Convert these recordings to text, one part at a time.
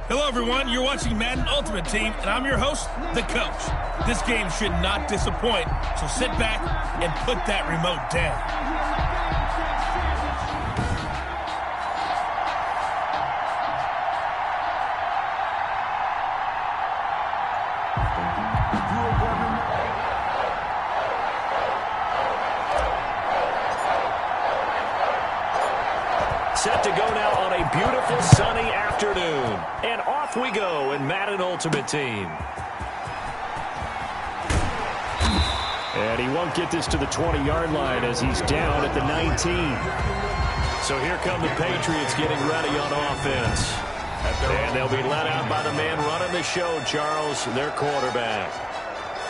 Hello, everyone. You're watching Madden Ultimate Team, and I'm your host, the coach. This game should not disappoint, so sit back and put that remote down. Set to go now on a beautiful sunny afternoon. And off we go in Madden Ultimate Team. And he won't get this to the 20-yard line as he's down at the 19. So here come the Patriots getting ready on offense. And they'll be let out by the man running the show, Charles, their quarterback.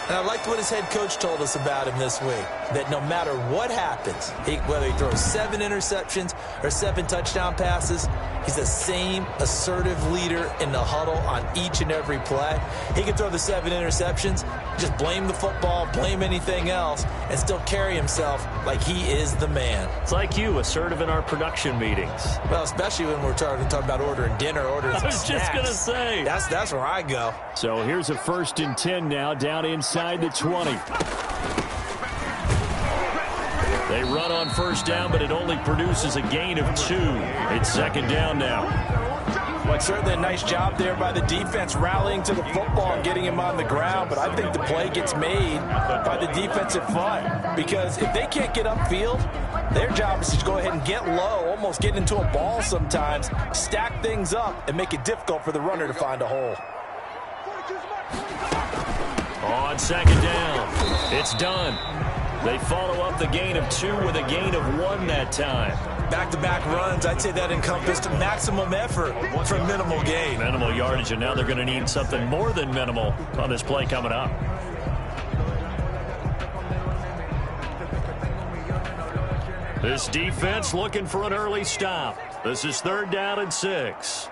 And I liked what his head coach told us about him this week, that no matter what happens, whether he throws 7 interceptions or 7 touchdown passes, he's the same assertive leader in the huddle on each and every play. He can throw the 7 interceptions, just blame the football, blame anything else, and still carry himself like he is the man. It's like you, assertive in our production meetings. Well, especially when we're talking about ordering dinner, ordering some snacks. I was just going to say. That's where I go. So here's a 1st and 10 now, down inside the 20. They run on 1st down, but it only produces a gain of 2. It's 2nd down now. Well, certainly a nice job there by the defense rallying to the football and getting him on the ground, but I think the play gets made by the defensive front because if they can't get upfield, their job is to go ahead and get low, almost get into a ball sometimes, stack things up, and make it difficult for the runner to find a hole. On 2nd down, it's done. They follow up the gain of 2 with a gain of 1 that time. Back-to-back runs, I'd say that encompassed maximum effort for minimal gain. Minimal yardage, and now they're going to need something more than minimal on this play coming up. This defense looking for an early stop. This is 3rd down and 6.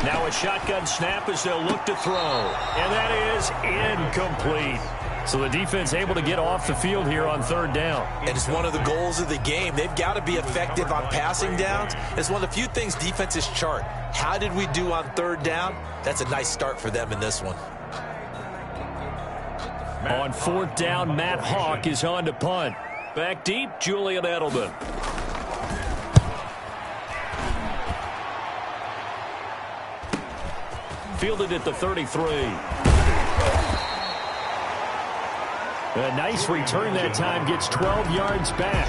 Now a shotgun snap as they'll look to throw. And that is incomplete. So the defense able to get off the field here on 3rd down. And it's one of the goals of the game. They've got to be effective on passing downs. It's one of the few things defenses chart. How did we do on 3rd down? That's a nice start for them in this one. On 4th down, Matt Hawk is on to punt. Back deep, Julian Edelman. Fielded at the 33. A nice return that time, gets 12 yards back.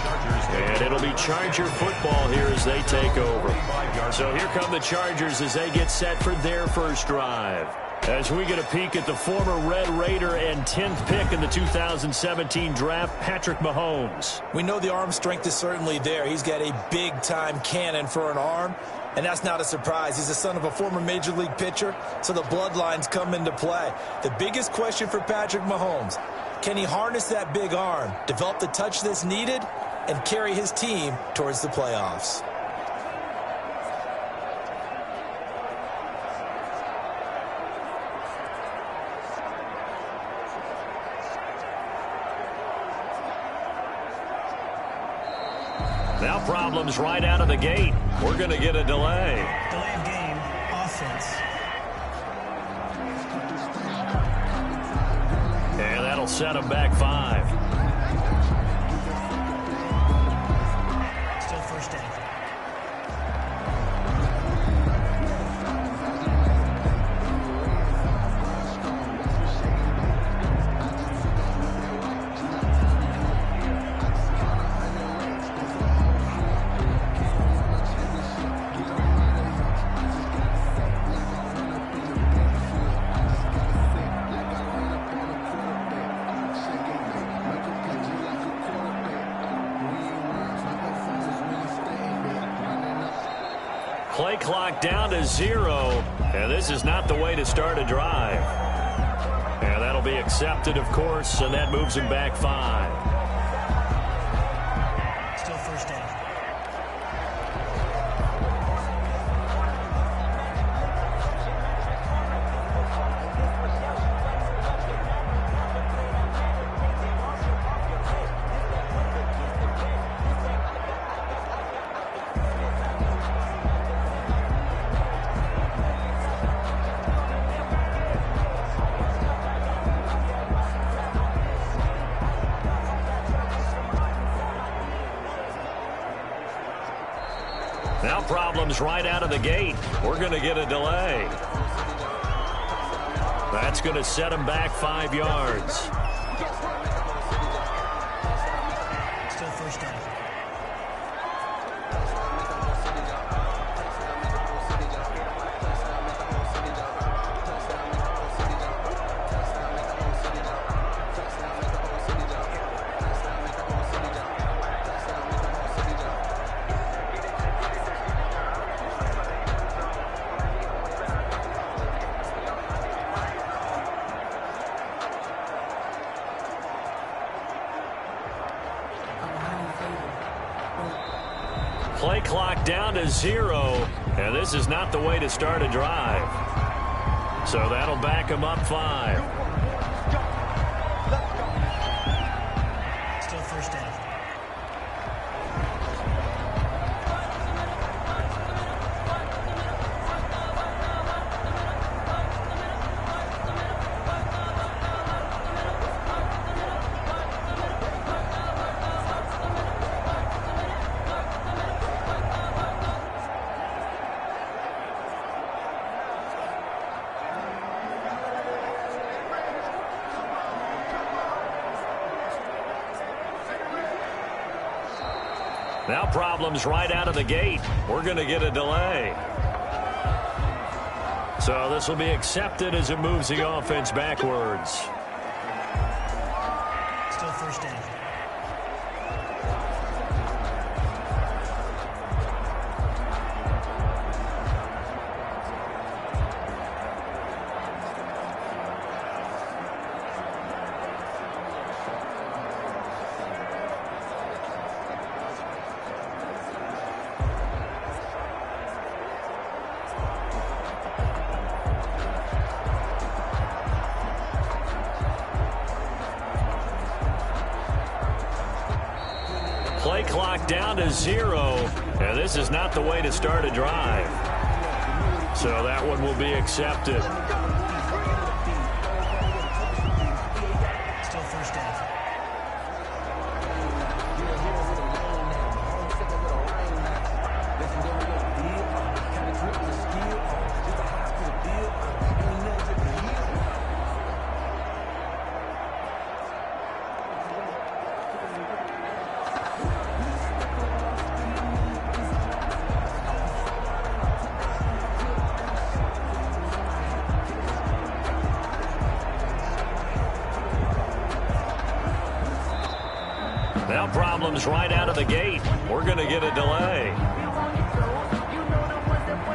And it'll be Charger football here as they take over. So here come the Chargers as they get set for their first drive. As we get a peek at the former Red Raider and 10th pick in the 2017 draft, Patrick Mahomes. We know the arm strength is certainly there. He's got a big-time cannon for an arm, and that's not a surprise. He's the son of a former Major League pitcher, so the bloodlines come into play. The biggest question for Patrick Mahomes, can he harness that big arm, develop the touch that's needed, and carry his team towards the playoffs? Now problems right out of the gate. We're going to get a delay. Delay of game, offense. And that'll set him back 5. Still 1st down. Play clock down to 0. And this is not the way to start a drive. And that'll be accepted, of course, and that moves him back 5. Still 1st down. Problems right out of the gate. We're going to get a delay. That's going to set him back 5 yards. Still first down. Play clock down to 0, and this is not the way to start a drive. So that'll back him up 5. Still first down. Now problems right out of the gate. We're going to get a delay. So this will be accepted as it moves the offense backwards. Still first down. Play clock down to 0, and this is not the way to start a drive. So that one will be accepted. Still first down. Now problems right out of the gate. We're going to get a delay.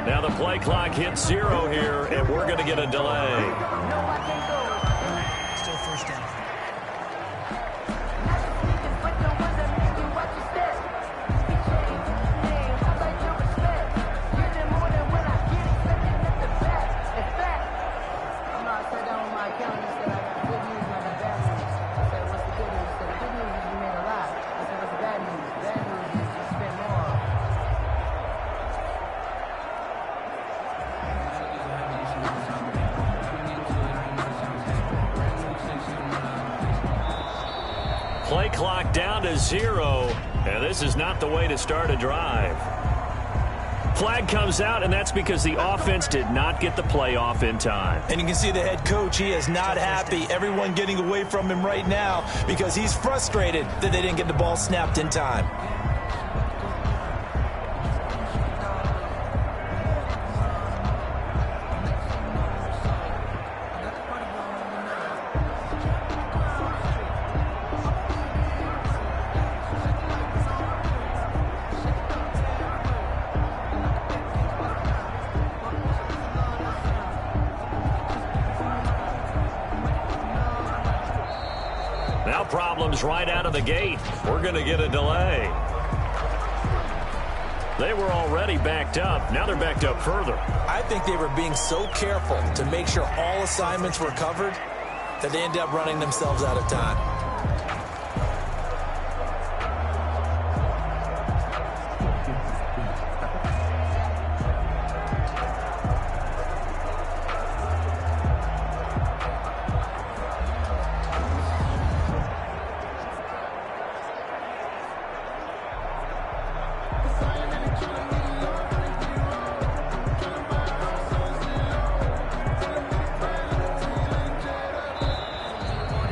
Now the play clock hits 0 here, and we're going to get a delay. Still first down. Play clock down to 0, and this is not the way to start a drive. Flag comes out, and that's because the offense did not get the play off in time. And you can see the head coach, he is not happy. Everyone getting away from him right now because he's frustrated that they didn't get the ball snapped in time. Now problems right out of the gate. We're going to get a delay. They were already backed up. Now they're backed up further. I think they were being so careful to make sure all assignments were covered that they ended up running themselves out of time.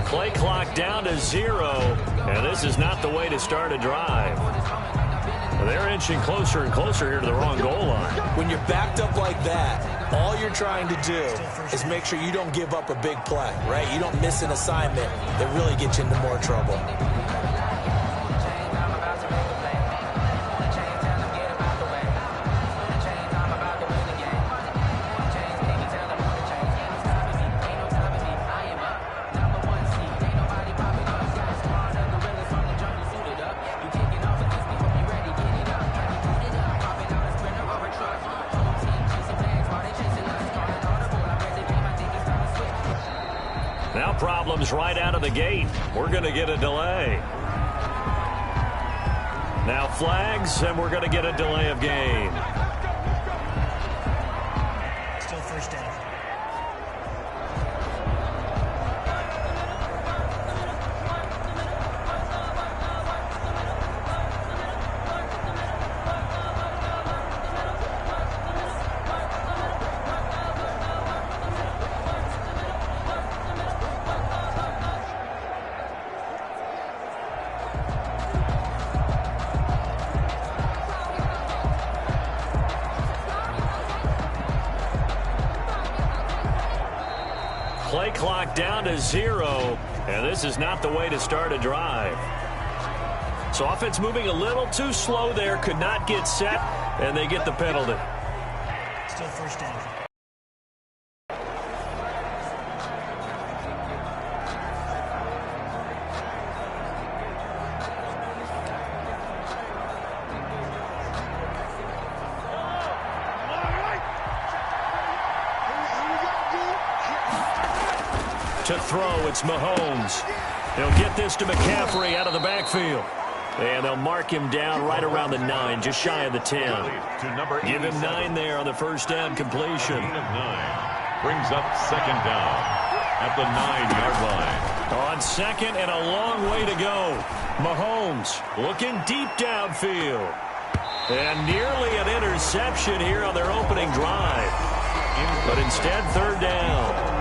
Play clock down to 0, and this is not the way to start a drive. They're inching closer and closer here to the wrong goal line. When you're backed up like that, all you're trying to do is make sure you don't give up a big play, right? You don't miss an assignment that really gets you into more trouble. Now problems right out of the gate. We're going to get a delay. Now flags, and we're going to get a delay of game. Still first down. Play clock down to 0, and this is not the way to start a drive. So offense moving a little too slow there, could not get set, and they get the penalty. Still first down. To throw, it's Mahomes. They'll get this to McCaffrey out of the backfield. And they'll mark him down right around the 9, just shy of the 10. Give him 9 there on the first down completion. Brings up second down at the 9-yard line. On second and a long way to go. Mahomes looking deep downfield. And nearly an interception here on their opening drive. But instead, third down.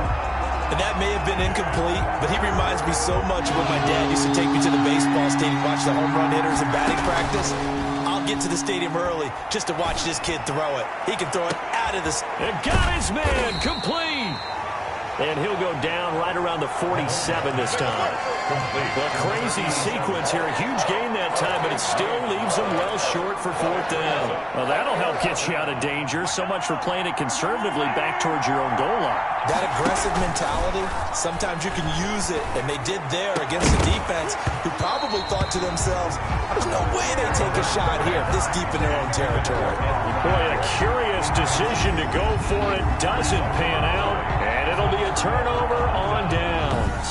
And that may have been incomplete, but he reminds me so much when my dad used to take me to the baseball stadium, watch the home run hitters in batting practice. I'll get to the stadium early just to watch this kid throw it. He can throw it out of the... And got his man, complete. And he'll go down right around the 47 this time. A crazy sequence here. A huge gain that time, but it still leaves them well short for fourth down. Well, that'll help get you out of danger. So much for playing it conservatively back towards your own goal line. That aggressive mentality, sometimes you can use it, and they did there against the defense, who probably thought to themselves, there's no way they take a shot here this deep in their own territory. Boy, a curious decision to go for it. Doesn't pan out, and it'll be a turnover on downs.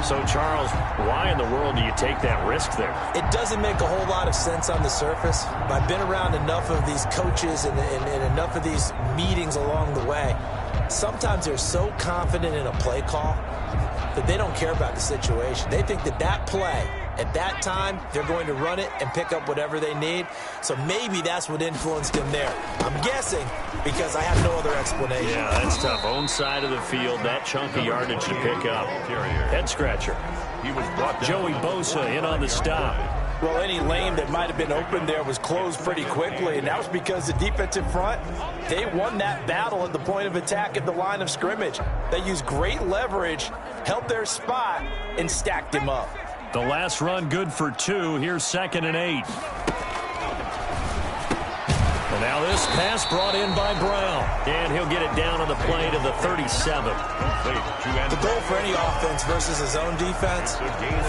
So, Charles, why in the world do you take that risk there? It doesn't make a whole lot of sense on the surface. I've been around enough of these coaches and enough of these meetings along the way. Sometimes they're so confident in a play call that they don't care about the situation. They think that that play, at that time, they're going to run it and pick up whatever they need. So maybe that's what influenced him there. I'm guessing because I have no other explanation. Yeah, that's tough. Own side of the field, that chunk of yardage to pick up. Head scratcher. He was brought down. Joey Bosa in on the stop. Well, any lane that might have been open there was closed pretty quickly, and that was because the defensive front, they won that battle at the point of attack at the line of scrimmage. They used great leverage, held their spot, and stacked him up. The last run good for 2. Here's 2nd and 8. And now this pass brought in by Brown. And he'll get it down on the play to the 37. The goal for any offense versus his own defense,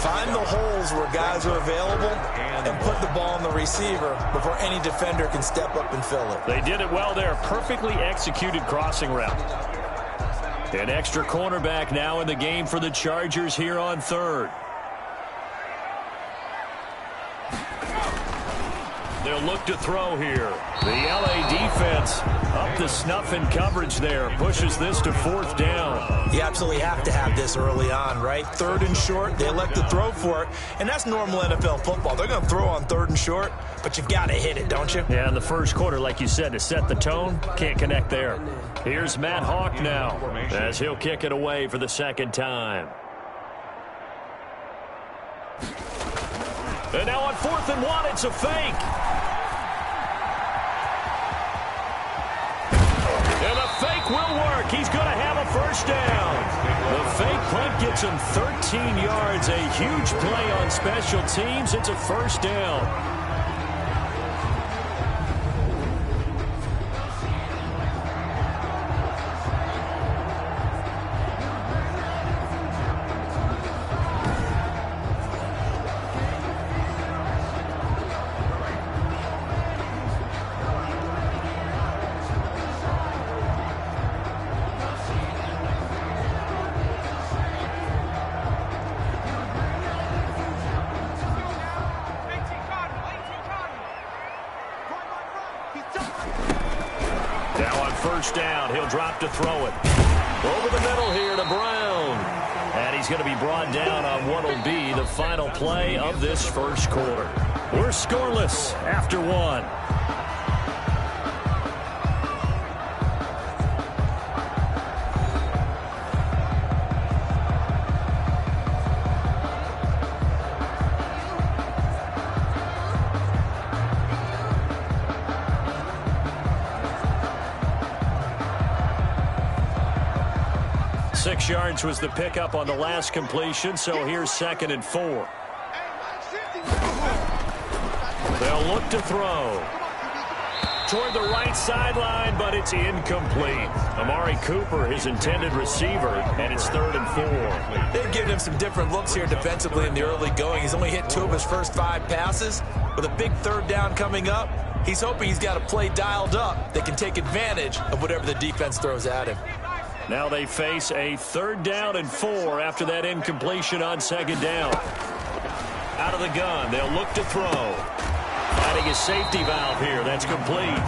find the holes where guys are available and put the ball on the receiver before any defender can step up and fill it. They did it well there. Perfectly executed crossing route. An extra cornerback now in the game for the Chargers here on 3rd. They'll look to throw here. The LA defense up to snuff in coverage there. Pushes this to 4th down. You absolutely have to have this early on, right? 3rd and short, they elect to throw for it. And that's normal NFL football. They're going to throw on 3rd and short, but you've got to hit it, don't you? Yeah, in the first quarter, like you said, to set the tone, can't connect there. Here's Matt Hawk now as he'll kick it away for the 2nd time. And now on 4th and 1, it's a fake. And the fake will work. He's going to have a first down. The fake punt gets him 13 yards. A huge play on special teams. It's a first down. Down. He'll drop to throw it. Over the middle here to Brown. And he's going to be brought down on what will be the final play of this first quarter. We're scoreless after one. Yards was the pickup on the last completion, so here's 2nd and 4. They'll look to throw. Toward the right sideline, but it's incomplete. Amari Cooper, his intended receiver, and it's 3rd and 4. They've given him some different looks here defensively in the early going. He's only hit 2 of his first 5 passes. With a big 3rd down coming up, he's hoping he's got a play dialed up that can take advantage of whatever the defense throws at him. Now they face a 3rd down and 4 after that incompletion on 2nd down. Out of the gun, they'll look to throw. Finding his safety valve here, that's complete.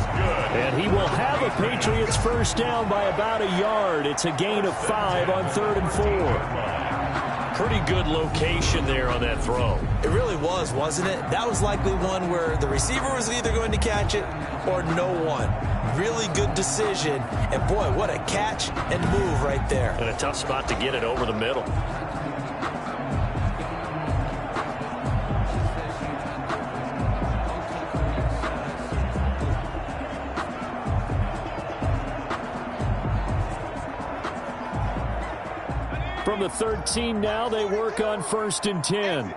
And he will have a Patriots first down by about a yard. It's a gain of 5 on 3rd and 4. Pretty good location there on that throw. It really was, wasn't it? That was likely one where the receiver was either going to catch it or no one. Really good decision, and boy, what a catch and move right there. And a tough spot to get it over the middle. From the 13 now, they work on 1st and 10.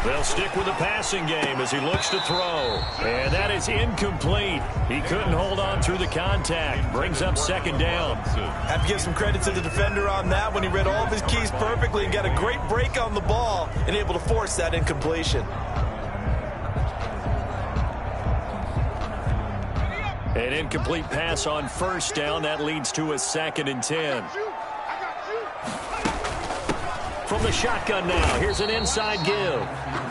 They'll stick with the passing game as he looks to throw. And that is incomplete. He couldn't hold on through the contact. Brings up 2nd down. Have to give some credit to the defender on that when he read all of his keys perfectly and got a great break on the ball and able to force that incompletion. An incomplete pass on 1st down. That leads to a 2nd and 10. From the shotgun now, here's an inside give.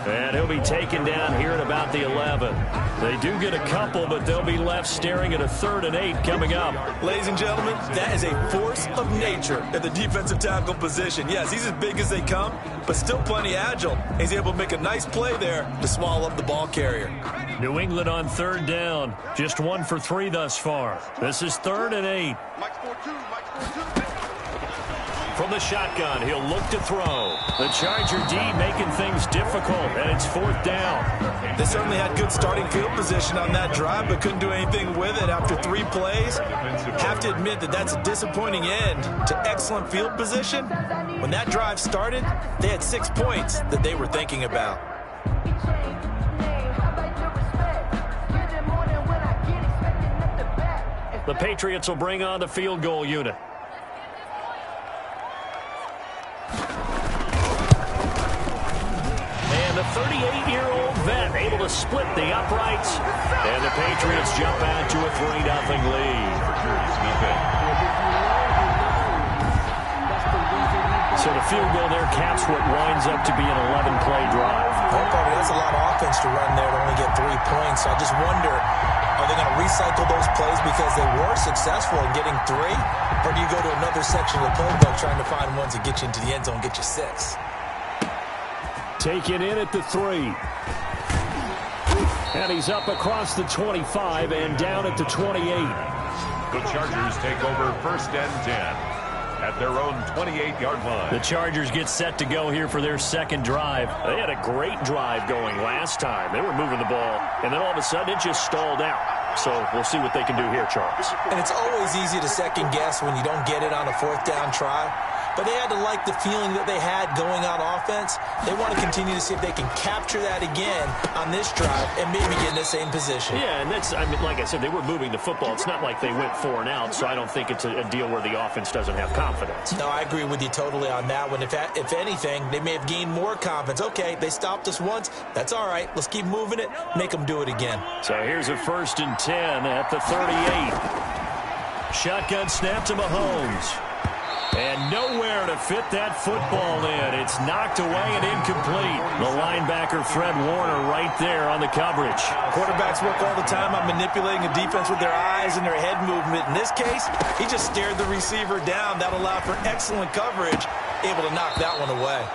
And he'll be taken down here at about the 11. They do get a couple, but they'll be left staring at a 3rd and 8 coming up. Ladies and gentlemen, that is a force of nature at the defensive tackle position. Yes, he's as big as they come, but still plenty agile. He's able to make a nice play there to swallow up the ball carrier. New England on 3rd down. Just 1 for 3 thus far. This is 3rd and 8. From the shotgun, he'll look to throw. The Charger D making things difficult, and it's 4th down. They certainly had good starting field position on that drive, but couldn't do anything with it after 3 plays. Have to admit that that's a disappointing end to excellent field position. When that drive started, they had 6 points that they were thinking about. The Patriots will bring on the field goal unit. The 38-year-old vet able to split the uprights. And the Patriots jump out to a 3-0 lead. So the field goal there caps what winds up to be an 11-play drive. That's a lot of offense to run there to only get 3 points. So I just wonder, are they going to recycle those plays because they were successful in getting 3? Or do you go to another section of the playbook trying to find ones that get you into the end zone and get you 6? Taken in at the 3. And he's up across the 25 and down at the 28. The Chargers take over 1st and 10. at their own 28-yard line. The Chargers get set to go here for their second drive. They had a great drive going last time. They were moving the ball, and then all of a sudden it just stalled out. So we'll see what they can do here, Charles. And it's always easy to second guess when you don't get it on a fourth down try. But they had to like the feeling that they had going on offense. They want to continue to see if they can capture that again on this drive and maybe get in the same position. Yeah, and that's, I mean, like I said, they were moving the football. It's not like they went 4 and out, so I don't think it's a deal where the offense doesn't have confidence. No, I agree with you totally on that one. If anything, they may have gained more confidence. Okay, they stopped us once. That's all right. Let's keep moving it. Make them do it again. So here's a 1st and 10 at the 38. Shotgun snap to Mahomes. And nowhere to fit that football in. It's knocked away and incomplete. The linebacker, Fred Warner, right there on the coverage. Quarterbacks work all the time on manipulating a defense with their eyes and their head movement. In this case, he just stared the receiver down. That allowed for excellent coverage, able to knock that one away.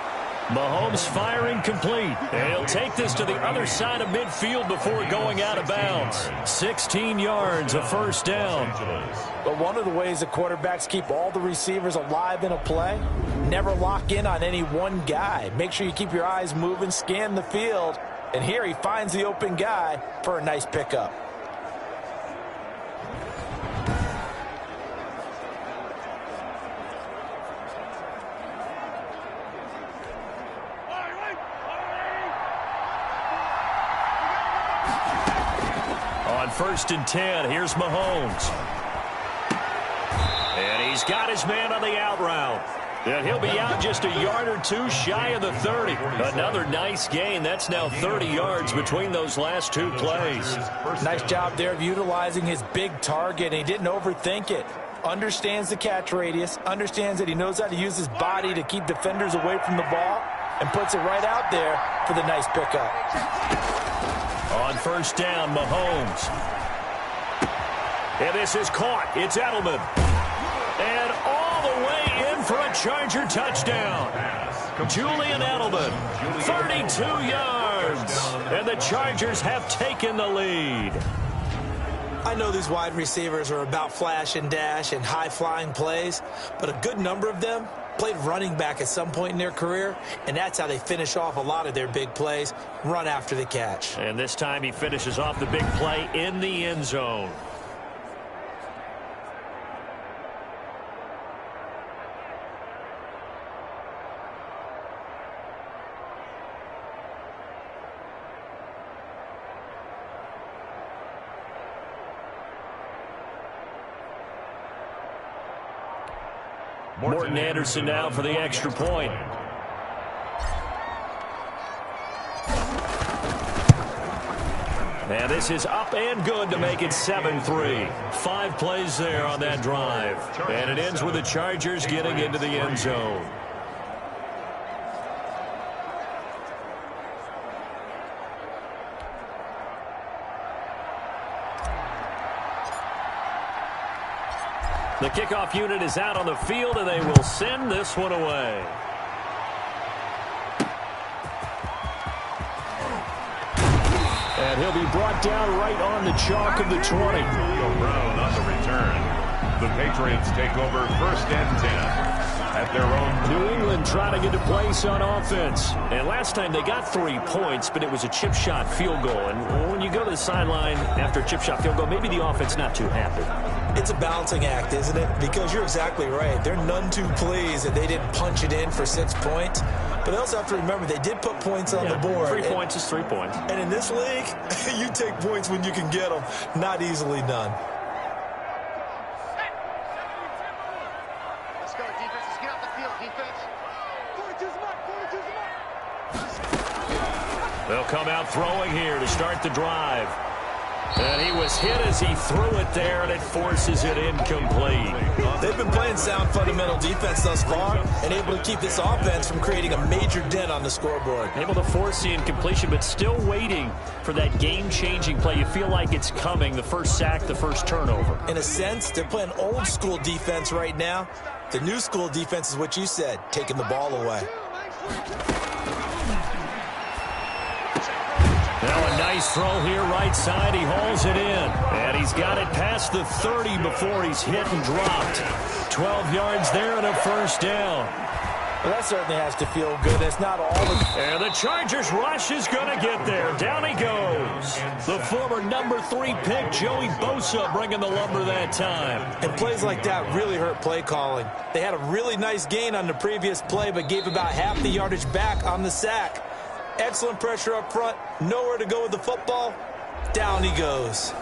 Mahomes firing complete. And he'll take this to the other side of midfield before going out of bounds. 16 yards, a 1st down. But one of the ways that quarterbacks keep all the receivers alive in a play, never lock in on any one guy. Make sure you keep your eyes moving, scan the field. And here he finds the open guy for a nice pickup. On 1st and 10, here's Mahomes. And he's got his man on the out route. And he'll be out just a yard or two shy of the 30. Another nice gain. That's now 30 yards between those last 2 plays. Nice job there of utilizing his big target. He didn't overthink it. Understands the catch radius. Understands that he knows how to use his body to keep defenders away from the ball. And puts it right out there for the nice pickup. On 1st down, Mahomes. And this is caught. It's Edelman. And all the way in for a Charger touchdown. Julian Edelman, 32 yards. And the Chargers have taken the lead. I know these wide receivers are about flash and dash and high-flying plays, but a good number of them played running back at some point in their career, and that's how they finish off a lot of their big plays, run after the catch. And this time he finishes off the big play in the end zone. Morton Anderson now for the extra point. And this is up and good to make it 7-3. 5 plays there on that drive. And it ends with the Chargers getting into the end zone. The kickoff unit is out on the field, and they will send this one away. And he'll be brought down right on the chalk of the 20. Brown on the return. The Patriots take over 1st and 10 at their own. New England trying to get a place on offense. And last time they got 3 points, but it was a chip shot field goal. And when you go to the sideline after a chip shot field goal, maybe the offense not too happy. It's a balancing act, isn't it? Because you're exactly right. They're none too pleased that they didn't punch it in for 6 points. But they also have to remember they did put points on the board. 3 points is 3 points. And in this league, you take points when you can get them. Not easily done. Let's go, defense. Let's get off the field, defense. 42's mark. They'll come out throwing here to start the drive. And he was hit as he threw it there, and it forces it incomplete. They've been playing sound fundamental defense thus far and able to keep this offense from creating a major dent on the scoreboard. Able to force the incompletion, but still waiting for that game-changing play. You feel like it's coming, the first sack, the first turnover. In a sense, they're playing old-school defense right now. The new school defense is what you said, taking the ball away. Now a nice throw here right side. He hauls it in. And he's got it past the 30 before he's hit and dropped. 12 yards there and a first down. Well, that certainly has to feel good. It's not all the... And the Chargers rush is going to get there. Down he goes. The former number 3 pick, Joey Bosa, bringing the lumber that time. And plays like that really hurt play calling. They had a really nice gain on the previous play, but gave about half the yardage back on the sack. Excellent pressure up front. Nowhere to go with the football. Down he goes.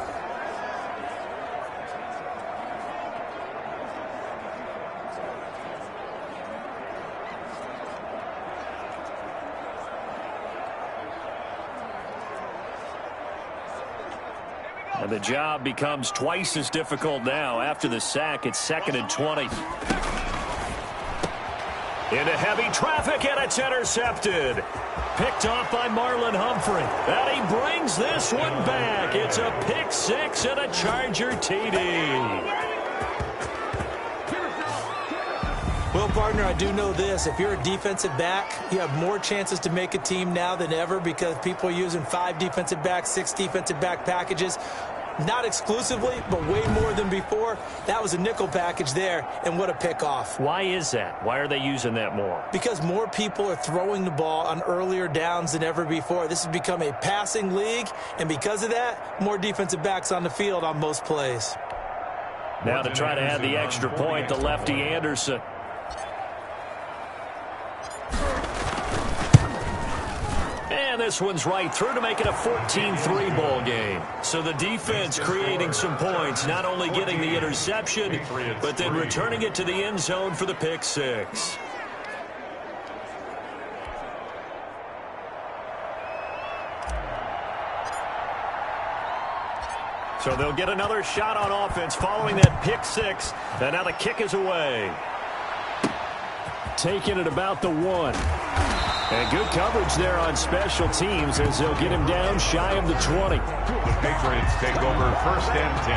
And the job becomes twice as difficult now. After the sack, it's 2nd and 20. Into heavy traffic, and it's intercepted. Picked off by Marlon Humphrey. And he brings this one back. It's a pick 6 and a Charger TD. Well, partner, I do know this. If you're a defensive back, you have more chances to make a team now than ever because people are using 5 defensive backs, 6 defensive back packages. Not exclusively, but way more than before. That was a nickel package there, and what a pickoff. Why is that? Why are they using that more? Because more people are throwing the ball on earlier downs than ever before. This has become a passing league, and because of that, more defensive backs on the field on most plays. Now to try to add the extra point, the lefty Anderson. And this one's right through to make it a 14-3 ball game. So the defense creating some points, not only getting the interception, but then returning it to the end zone for the pick 6. So they'll get another shot on offense following that pick 6. And now the kick is away. Taking it about the 1. And good coverage there on special teams as they'll get him down shy of the 20. The Patriots take over 1st and 10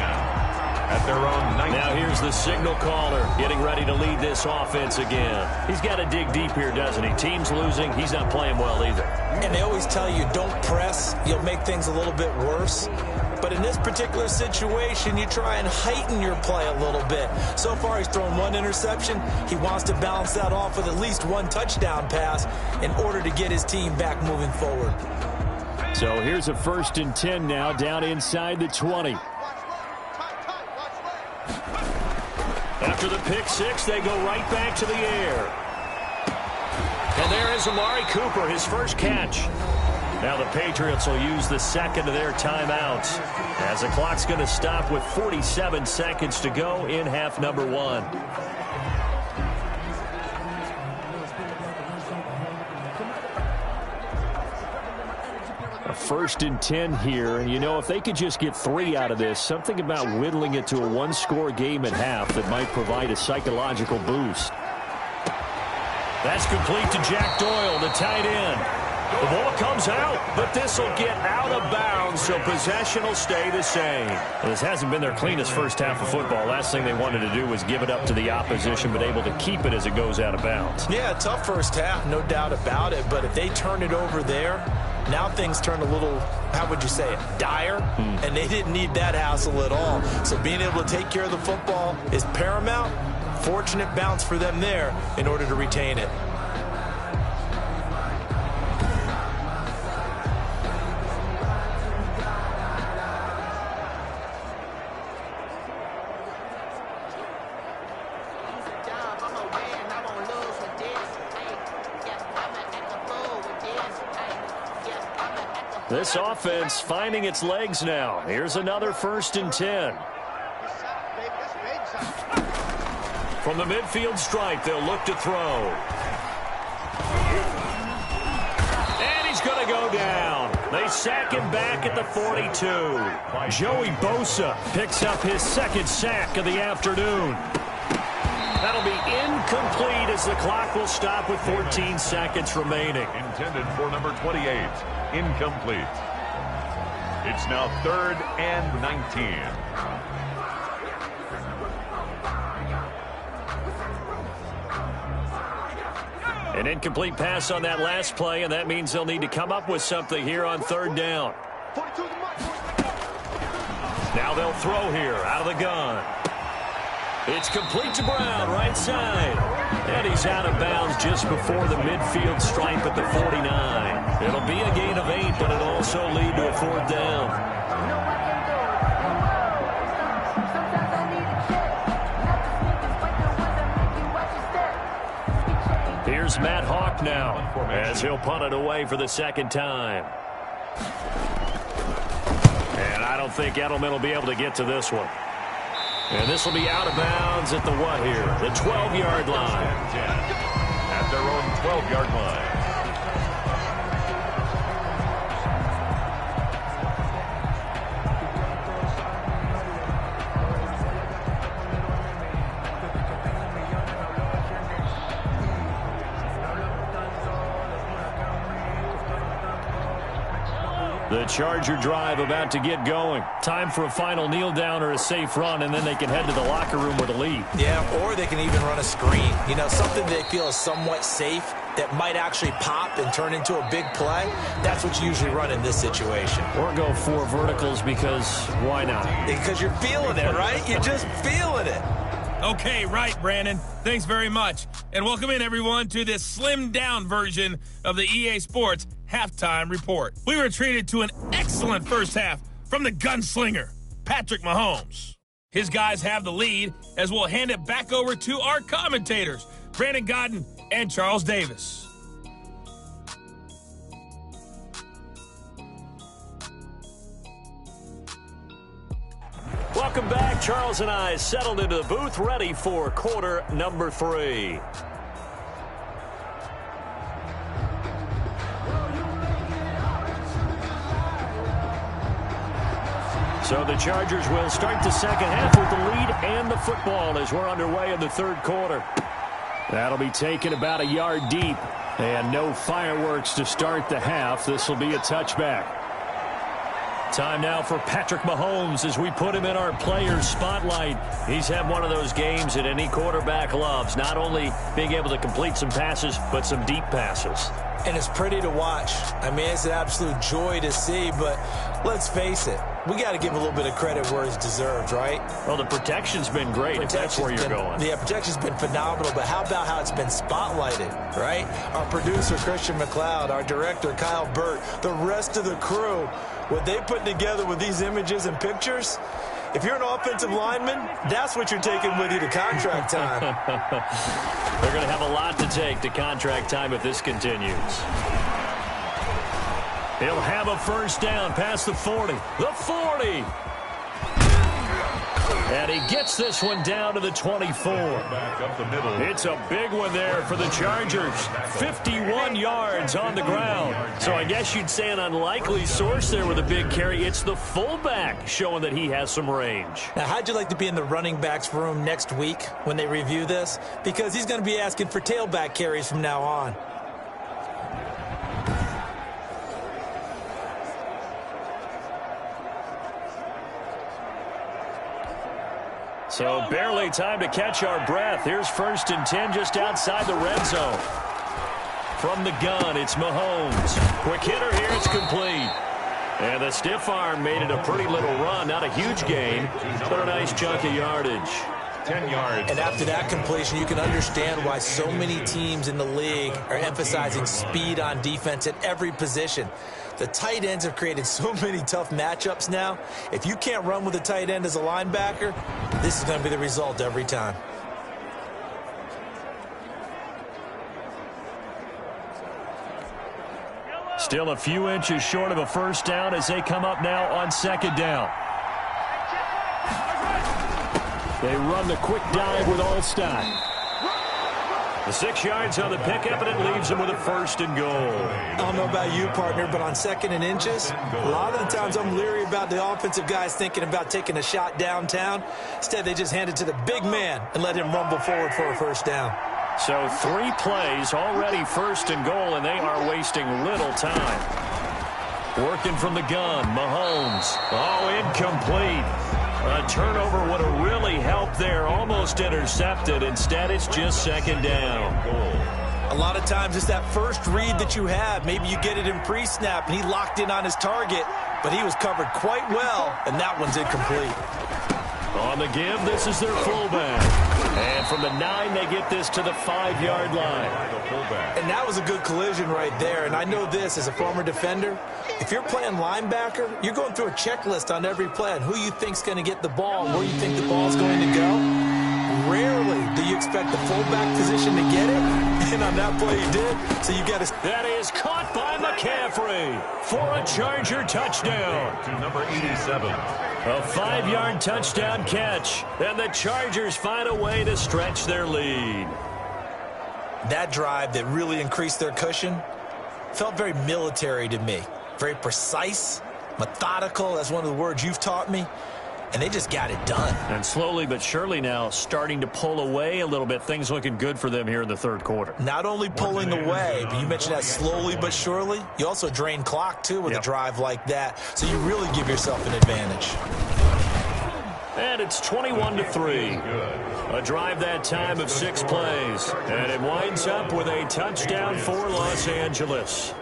at their own 19. Now here's the signal caller getting ready to lead this offense again. He's got to dig deep here, doesn't he? Team's losing. He's not playing well either. And they always tell you don't press. You'll make things a little bit worse. But in this particular situation, you try and heighten your play a little bit. So far, he's thrown 1 interception. He wants to balance that off with at least 1 touchdown pass in order to get his team back moving forward. So here's a 1st and 10 now, down inside the 20. After the pick 6, they go right back to the air. And there is Amari Cooper, his first catch. Now the Patriots will use the 2nd of their timeouts as the clock's going to stop with 47 seconds to go in half number 1. A 1st and 10 here, and you know, if they could just get 3 out of this, something about whittling it to a 1-score game at half that might provide a psychological boost. That's complete to Jack Doyle, the tight end. The ball comes out, but this will get out of bounds, so possession will stay the same. Well, this hasn't been their cleanest first half of football. Last thing they wanted to do was give it up to the opposition, but able to keep it as it goes out of bounds. Yeah, tough first half, no doubt about it, but if they turn it over there, now things turn a little, how would you say it, dire, and they didn't need that hassle at all. So being able to take care of the football is paramount. Fortunate bounce for them there in order to retain it. This offense finding its legs now. Here's another 1st and 10. From the midfield stripe, they'll look to throw. And he's going to go down. They sack him back at the 42. Joey Bosa picks up his 2nd sack of the afternoon. That'll be incomplete as the clock will stop with 14 seconds remaining. Intended for number 28. Incomplete. It's now 3rd and 19. An incomplete pass on that last play, and that means they'll need to come up with something here on 3rd down. Now they'll throw here out of the gun. It's complete to Brown, right side. And he's out of bounds just before the midfield stripe at the 49. It'll be a gain of 8, but it'll also lead to a 4th down. Here's Matt Hawk now, as he'll punt it away for the 2nd time. And I don't think Edelman will be able to get to this one. And this will be out of bounds at the what here? The 12-yard line. At their own 12-yard line. The Charger drive about to get going. Time for a final kneel down or a safe run, and then they can head to the locker room with a lead. Yeah, or they can even run a screen. You know, something they feel is somewhat safe that might actually pop and turn into a big play. That's what you usually run in this situation. Or go 4 verticals because why not? Because you're feeling it, right? You're just feeling it. Okay, right, Brandon. Thanks very much. And welcome in, everyone, to this slimmed-down version of the EA Sports Halftime Report. We were treated to an excellent first half from the gunslinger, Patrick Mahomes. His guys have the lead as we'll hand it back over to our commentators, Brandon Godden and Charles Davis. Welcome back. Charles and I settled into the booth, ready for quarter number 3. So the Chargers will start the second half with the lead and the football as we're underway in the 3rd quarter. That'll be taken about a yard deep, and no fireworks to start the half. This will be a touchback. Time now for Patrick Mahomes as we put him in our players' spotlight. He's had one of those games that any quarterback loves, not only being able to complete some passes, but some deep passes. And it's pretty to watch. I mean, it's an absolute joy to see, but let's face it, we got to give a little bit of credit where it's deserved, right? Well, the protection's been great, if that's where you're going. Yeah, protection's been phenomenal, but how about how it's been spotlighted, right? Our producer, Christian McLeod, our director, Kyle Burt, the rest of the crew, what they put together with these images and pictures, if you're an offensive lineman, that's what you're taking with you to contract time. They're going to have a lot to take to contract time if this continues. He'll have a first down past the 40. The 40! And he gets this one down to the 24. Back up the middle. It's a big one there for the Chargers. 51 yards on the ground. So I guess you'd say an unlikely source there with a big carry. It's the fullback showing that he has some range. Now, how'd you like to be in the running backs room next week when they review this? Because he's going to be asking for tailback carries from now on. So barely time to catch our breath. Here's 1st and 10 just outside the red zone. From the gun, it's Mahomes. Quick hitter here, it's complete. And the stiff arm made it a pretty little run. Not a huge gain, but a nice chunk of yardage. 10 yards. And after that completion, you can understand why so many teams in the league are emphasizing speed on defense at every position. The tight ends have created so many tough matchups now. If you can't run with a tight end as a linebacker, this is going to be the result every time. Still a few inches short of a first down as they come up now on 2nd down. They run the quick dive with Allstott. The 6 yards on the pickup, and it leaves them with a 1st and goal. I don't know about you, partner, but on 2nd and inches, a lot of the times I'm leery about the offensive guys thinking about taking a shot downtown. Instead, they just hand it to the big man and let him rumble forward for a first down. So 3 plays, already 1st and goal, and they are wasting little time. Working from the gun, Mahomes. Oh, incomplete. A turnover would have really helped there, almost intercepted. Instead, it's just 2nd down. A lot of times it's that first read that you have. Maybe you get it in pre-snap, and he locked in on his target, but he was covered quite well, and that one's incomplete. On the give, this is their fullback. And from the 9, they get this to the 5-yard line. And that was a good collision right there. And I know this as a former defender. If you're playing linebacker, you're going through a checklist on every play on who you think's going to get the ball and where you think the ball's going to go. Rarely do you expect the fullback position to get it. And on that play, he did. So you got to... That is caught by McCaffrey for a Charger touchdown. To number 87. A 5-yard touchdown catch. And the Chargers find a way to stretch their lead. That drive that really increased their cushion felt very military to me. Very precise, methodical. That's one of the words you've taught me. And they just got it done. And slowly but surely now starting to pull away a little bit. Things looking good for them here in the third quarter. Not only pulling away, but you mentioned that slowly but surely. You also drain clock, too, with a drive like that. So you really give yourself an advantage. And it's 21-3. A drive that time of 6 plays. And it winds up with a touchdown for Los Angeles.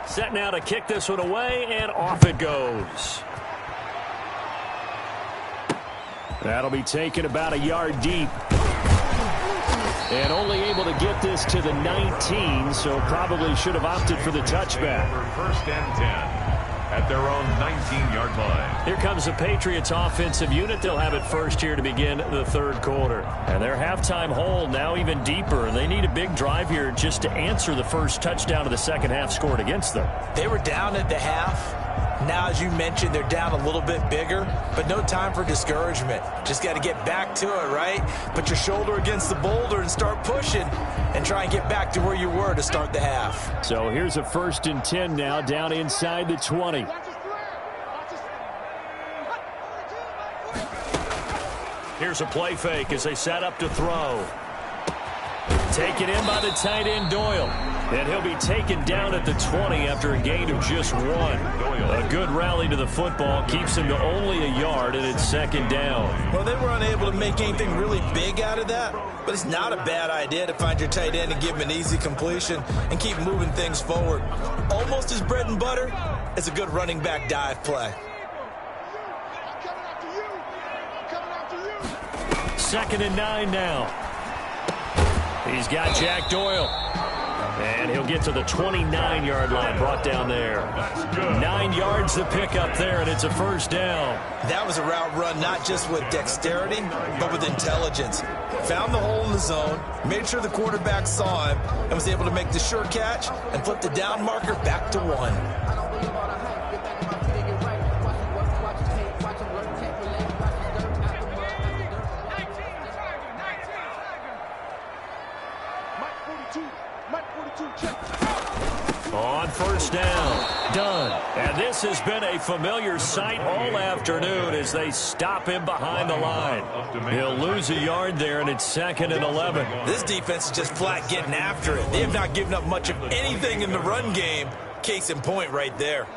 Set now to kick this one away, and off it goes. That'll be taken about a yard deep. And only able to get this to the 19, so probably should have opted for the touchback. First and 10 at their own 19-yard line. Here comes the Patriots offensive unit. They'll have it first here to begin the third quarter. And their halftime hole now even deeper. They need a big drive here just to answer the first touchdown of the second half scored against them. They were down at the half. Now, as you mentioned, they're down a little bit bigger, but no time for discouragement. Just got to get back to it, right? Put your shoulder against the boulder and start pushing and try and get back to where you were to start the half. So here's a 1st and 10 now down inside the 20. Here's a play fake as they set up to throw. Taken in by the tight end Doyle. And he'll be taken down at the 20 after a gain of just 1. A good rally to the football keeps him to only a yard, and it's 2nd down. Well, they were unable to make anything really big out of that, but it's not a bad idea to find your tight end and give him an easy completion and keep moving things forward. Almost as bread and butter as a good running back dive play. 2nd and 9 now. He's got Jack Doyle. And he'll get to the 29-yard line, brought down there. 9 yards to pick up there, and it's a 1st down. That was a route run not just with dexterity, but with intelligence. Found the hole in the zone, made sure the quarterback saw him, and was able to make the sure catch and flip the down marker back to 1. On 1st down, done. And this has been a familiar sight all afternoon as they stop him behind the line. He'll lose a yard there, and it's 2nd and 11. This defense is just flat getting after it. They have not given up much of anything in the run game. Case in point right there.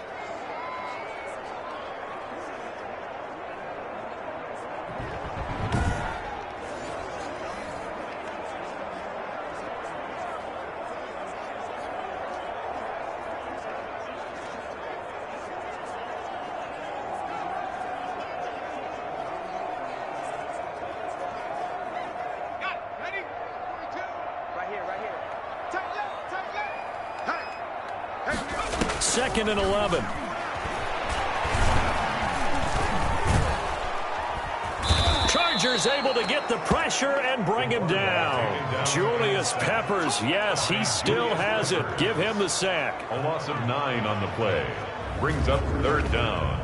Second and 11. Chargers able to get the pressure and bring him down. Julius Peppers, yes, he still has it. Give him the sack. A loss of 9 on the play. Brings up 3rd down.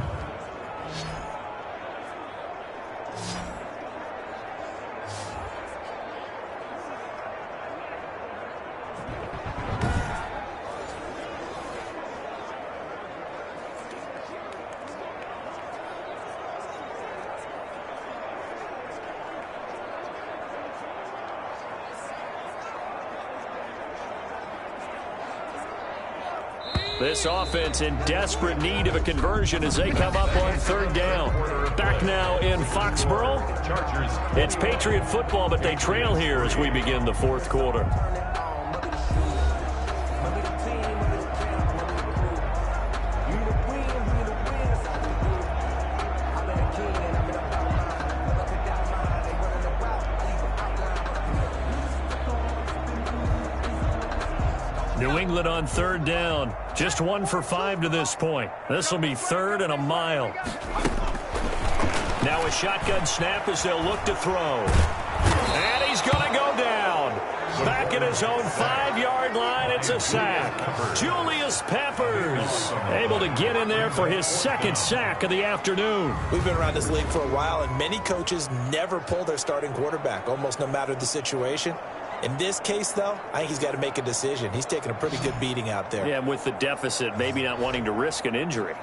This offense in desperate need of a conversion as they come up on third down. Back now in Foxborough. It's Patriot football, but they trail here as we begin the fourth quarter. New England on third down. Just 1 for 5 to this point. This will be third and a mile. Now a shotgun snap as they'll look to throw. And he's going to go down. Back at his own 5-yard line, it's a sack. Julius Peppers able to get in there for his second sack of the afternoon. We've been around this league for a while, and many coaches never pull their starting quarterback, almost no matter the situation. In this case, though, I think he's got to make a decision. He's taking a pretty good beating out there. Yeah, and with the deficit, maybe not wanting to risk an injury.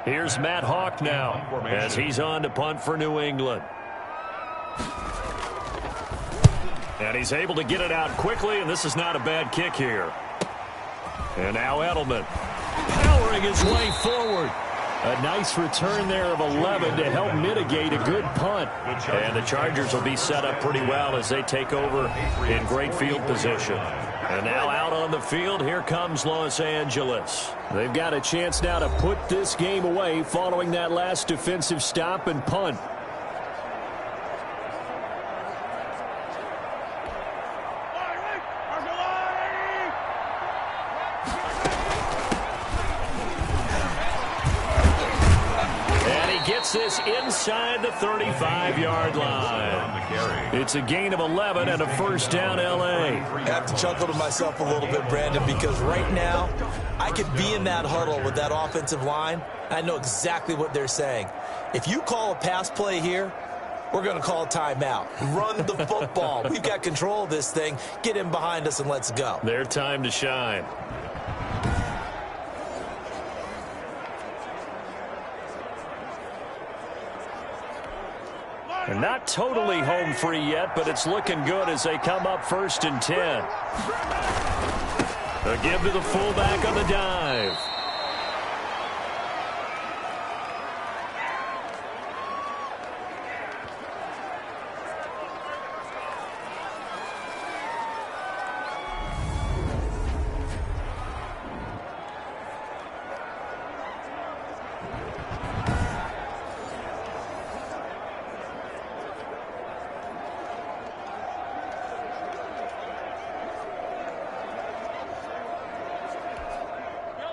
Here's Matt Hawk now as he's on to punt for New England. And he's able to get it out quickly, and this is not a bad kick here. And now Edelman powering his way forward. A nice return there of 11 to help mitigate a good punt. And the Chargers will be set up pretty well as they take over in great field position. And now out on the field, here comes Los Angeles. They've got a chance now to put this game away following that last defensive stop and punt. This inside the 35-yard line. It's a gain of 11 and a first down, L.A. I have to chuckle to myself a little bit, Brandon, because right now I could be in that huddle with that offensive line. I know exactly what they're saying. If you call a pass play here, we're going to call a timeout. Run the football. We've got control of this thing. Get in behind us and let's go. Their time to shine. They're not totally home free yet, but it's looking good as they come up 1st and 10. A give to the fullback on the dive.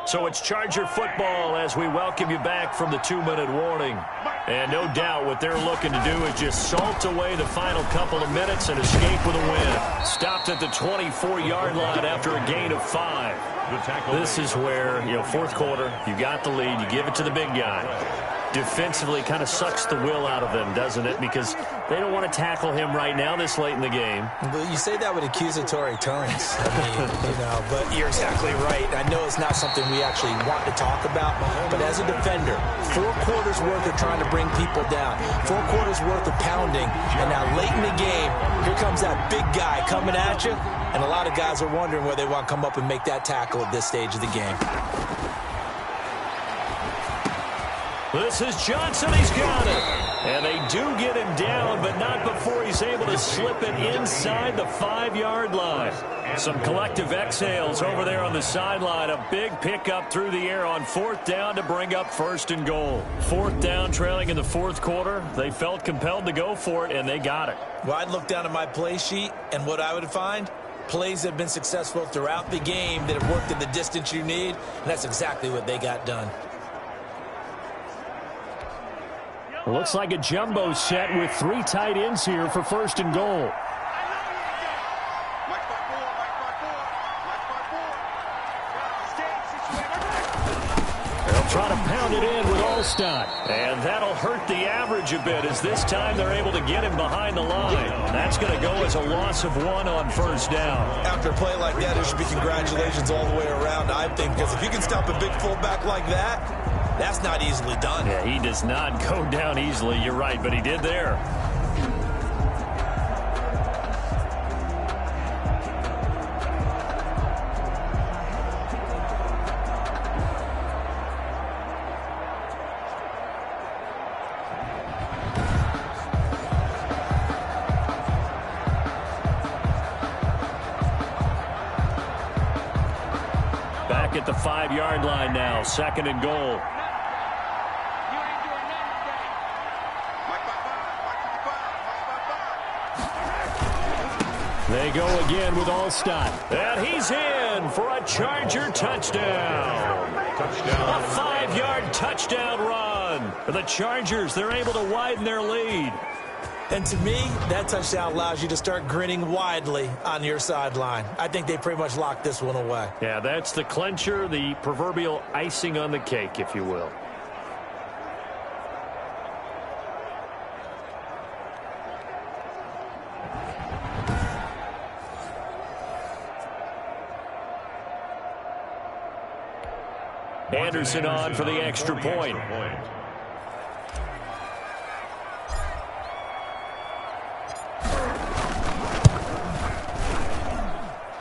So it's Charger football as we welcome you back from the 2-minute warning. And no doubt what they're looking to do is just salt away the final couple of minutes and escape with a win. Stopped at the 24-yard line after a gain of 5. This is where, fourth quarter, you got the lead, you give it to the big guy. Defensively kind of sucks the will out of them, doesn't it? Because they don't want to tackle him right now this late in the game. Well, you say that with accusatory tones. But you're exactly right. I know it's not something we actually want to talk about, but as a defender, 4 quarters worth of trying to bring people down, 4 quarters worth of pounding, and now late in the game, here comes that big guy coming at you, and a lot of guys are wondering whether they want to come up and make that tackle at this stage of the game. This is Johnson. He's got it. And they do get him down, but not before he's able to slip it inside the 5-yard line. Some collective exhales over there on the sideline. A big pickup through the air on 4th down to bring up 1st and goal. 4th down, trailing in the 4th quarter. They felt compelled to go for it, and they got it. Well, I'd look down at my play sheet, and what I would find, plays that have been successful throughout the game that have worked in the distance you need, and that's exactly what they got done. Looks like a jumbo set with 3 tight ends here for 1st and goal. They'll try to pound it in with all Allstott. And that'll hurt the average a bit as this time they're able to get him behind the line. That's going to go as a loss of 1 on first down. After a play like that, there should be congratulations all the way around, I think, because if you can stop a big fullback like that, that's not easily done. Yeah, he does not go down easily. You're right, but he did there. Back at the 5-yard line now, 2nd and goal. They go again with Allstott. And he's in for a Charger touchdown. A 5-yard touchdown run. For the Chargers, they're able to widen their lead. And to me, that touchdown allows you to start grinning widely on your sideline. I think they pretty much locked this one away. Yeah, that's the clincher, the proverbial icing on the cake, if you will. Anderson on for the extra point.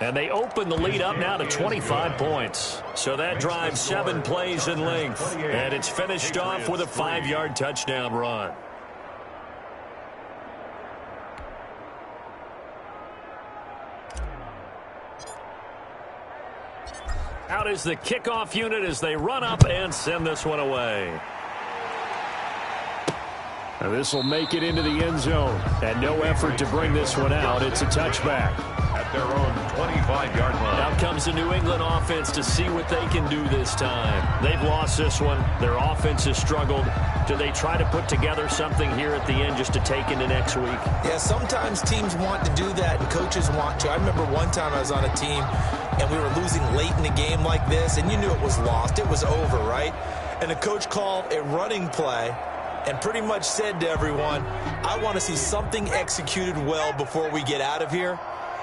And they open the lead up now to 25 points. So that drives 7 plays in length. And it's finished off with a 5-yard touchdown run. Out is the kickoff unit as they run up and send this one away. And this will make it into the end zone. And no effort to bring this one out. It's a touchback. At their own 25-yard line. Now comes the New England offense to see what they can do this time. They've lost this one. Their offense has struggled. Do they try to put together something here at the end just to take into next week? Yeah, sometimes teams want to do that and coaches want to. I remember one time I was on a team and we were losing late in a game like this, and you knew it was lost. It was over, right? And the coach called a running play and pretty much said to everyone, I want to see something executed well before we get out of here.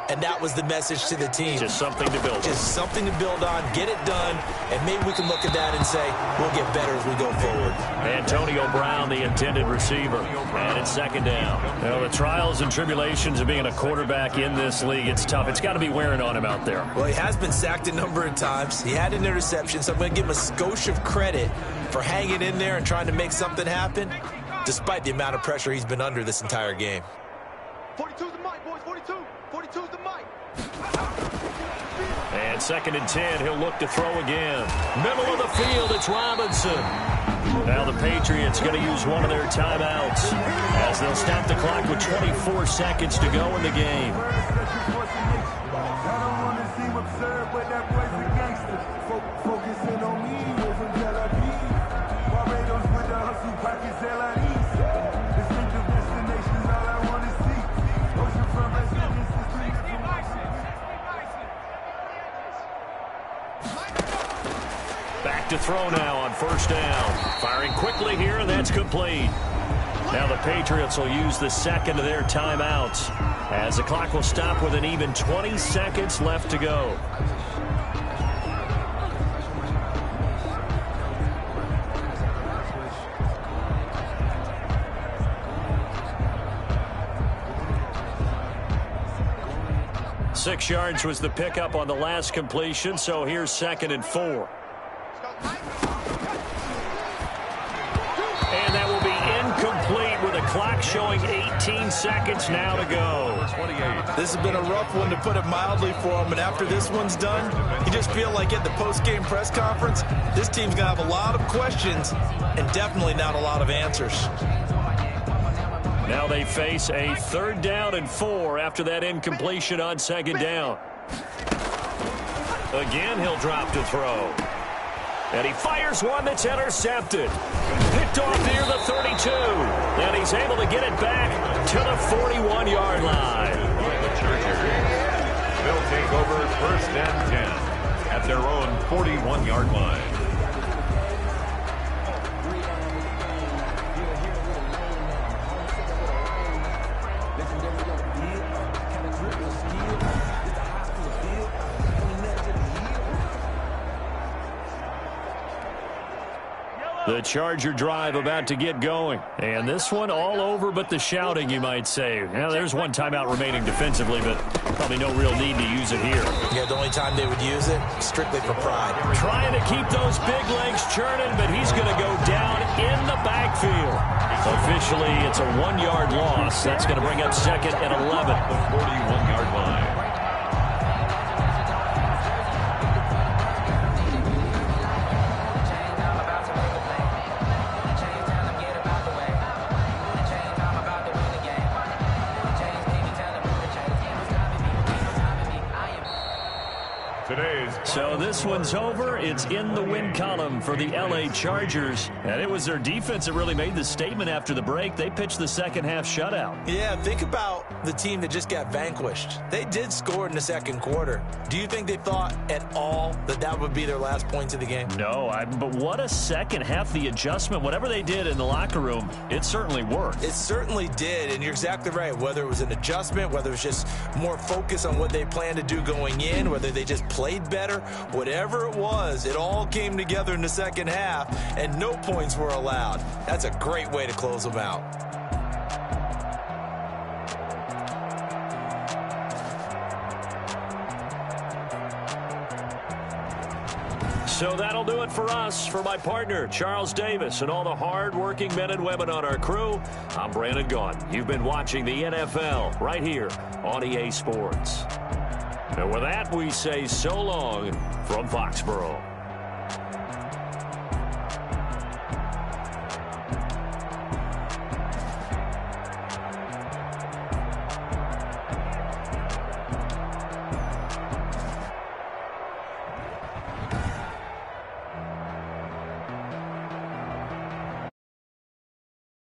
And that was the message to the team. Just something to build on. Just something to build on, get it done, and maybe we can look at that and say, we'll get better as we go forward. Antonio Brown, the intended receiver. And it's 2nd down. You know, the trials and tribulations of being a quarterback in this league, it's tough. It's got to be wearing on him out there. Well, he has been sacked a number of times. He had an interception, so I'm going to give him a skosh of credit for hanging in there and trying to make something happen, despite the amount of pressure he's been under this entire game. 42's the mic, boys. 42. 42's the mic. And 2nd and 10, he'll look to throw again. Middle of the field, it's Robinson. Now the Patriots going to use one of their timeouts as they'll stop the clock with 24 seconds to go in the game. To throw now on 1st down. Firing quickly here, and that's complete. Now the Patriots will use the 2nd of their timeouts as the clock will stop with an even 20 seconds left to go. Six yards was the pickup on the last completion, so here's 2nd and 4. And that will be incomplete with a clock showing 18 seconds now to go. This has been a rough one, to put it mildly, for him. And after this one's done, you just feel like at the post-game press conference, this team's going to have a lot of questions and definitely not a lot of answers. Now they face a 3rd down and 4 after that incompletion on 2nd down. Again, he'll drop to throw. And he fires one that's intercepted. Picked off near the 32. And he's able to get it back to the 41-yard line. The Chargers will take over 1st and 10 at their own 41-yard line. The Charger drive about to get going. And this one all over but the shouting, you might say. Now, there's one timeout remaining defensively, but probably no real need to use it here. Yeah, the only time they would use it, strictly for pride. Trying to keep those big legs churning, but he's going to go down in the backfield. Officially, it's a 1-yard loss. That's going to bring up second and 11. The 41-yard line. So this one's over. It's in the win column for the L.A. Chargers. And it was their defense that really made the statement after the break. They pitched the second half shutout. Yeah, think about the team that just got vanquished. They did score in the second quarter. Do you think they thought at all that that would be their last points of the game? No, but what a second half. The adjustment, whatever they did in the locker room, it certainly worked. It certainly did, and you're exactly right. Whether it was an adjustment, whether it was just more focus on what they planned to do going in, whether they just played better, whatever it was, it all came together in the second half, and no points were allowed. That's a great way to close them out. So that'll do it for us. For my partner, Charles Davis, and all the hard-working men and women on our crew, I'm Brandon Gaudin. You've been watching the NFL right here on EA Sports. And with that, we say so long from Foxborough.